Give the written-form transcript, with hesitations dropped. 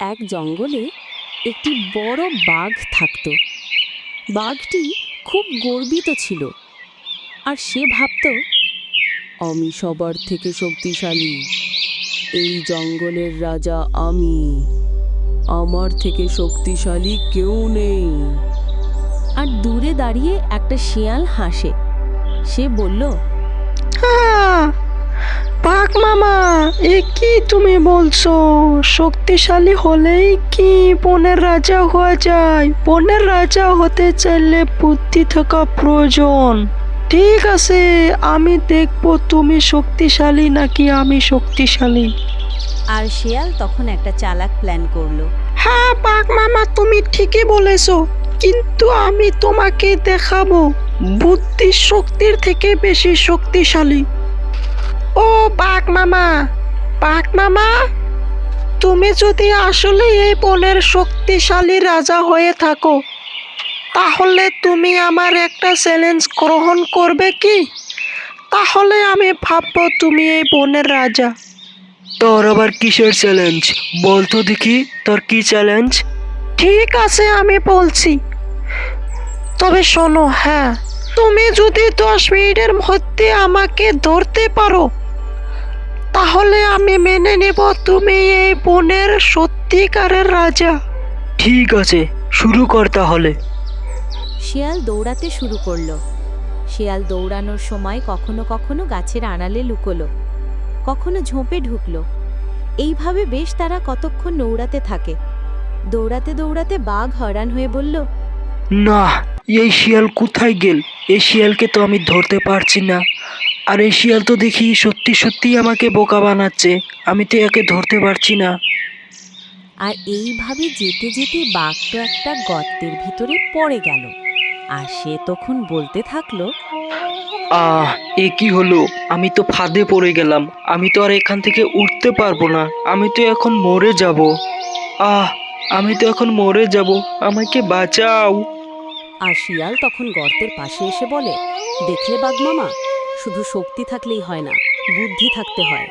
এক জঙ্গলে একটি বড় বাঘ থাকত। বাঘটি খুব গর্বিত ছিল, আর সে ভাবত, আমি সবার থেকে শক্তিশালী, এই জঙ্গলের রাজা আমি, আমার থেকে শক্তিশালী কেউ নেই। আর দূরে দাঁড়িয়ে একটা শিয়াল হাসে। সে বলল, বাঘ মামা, এ কি তুমি বলছো? শক্তিশালী হলেই কি বনের রাজা হওয়া যায়? বনের রাজা হতে চাইলে বুদ্ধি থাকা প্রয়োজন। ঠিক আছে, আমি দেখবো তুমি শক্তিশালী নাকি আমি শক্তিশালী। আর শিয়াল তখন একটা চালাক প্ল্যান করলো। হ্যাঁ বাঘ মামা, তুমি ঠিকই বলেছো, কিন্তু আমি তোমাকে দেখাবো বুদ্ধি শক্তির থেকে বেশি শক্তিশালী। ও বাঘ মামা, বাঘ মামা, তুমি যদি আসলে এই বনের শক্তিশালী রাজা হয়ে থাকো, তাহলে তুমি আমার একটা চ্যালেঞ্জ গ্রহণ করবে কি? তাহলে আমি ভাববো তুমি এই বনের রাজা। তোর আবার কিসের চ্যালেঞ্জ? বল তো দেখি, তোর কি চ্যালেঞ্জ? ঠিক আছে, আমি বলছি, তবে শোনো। হ্যাঁ, তুমি যদি 10 মিনিটের মধ্যে আমাকে ধরতে পারো, তাহলে আমি মেনে নেব তুমি এই বনের সত্যিকারের রাজা। ঠিক আছে, শুরু কর তাহলে। শিয়াল দৌড়াতে শুরু করলো। শিয়াল দৌড়ানোর সময় কখনো কখনো গাছের আড়ালে লুকোলো, কখনো ঝোপে ঢুকলো। এইভাবে বেশ তারা কতক্ষণ দৌড়াতে থাকে। দৌড়াতে দৌড়াতে বাঘ হয়রান হয়ে বলল, না, এই শিয়াল কোথায় গেল? এই শিয়ালকে তো আমি ধরতে পারছি না। আর এই শিয়াল তো দেখি সত্যি সত্যি আমাকে বোকা বানাচ্ছে। আমি তো একে ধরতে পারছি না। আর এইভাবে যেতে যেতে বাঘ তো একটা গর্তের ভিতরে পড়ে গেল। আর সে তখন বলতে থাকলো, আহ, এ কি হলো? আমি তো ফাঁদে পড়ে গেলাম। আমি তো আর এখান থেকে উঠতে পারবো না। আমি তো এখন মরে যাব। আমি তো এখন মরে যাব। আমাকে বাঁচাও। আর শিয়াল তখন গর্তের পাশে এসে বলে, দেখলে বাঘ মামা, শুধু শক্তি থাকলেই হয় না, বুদ্ধি থাকতে হয়।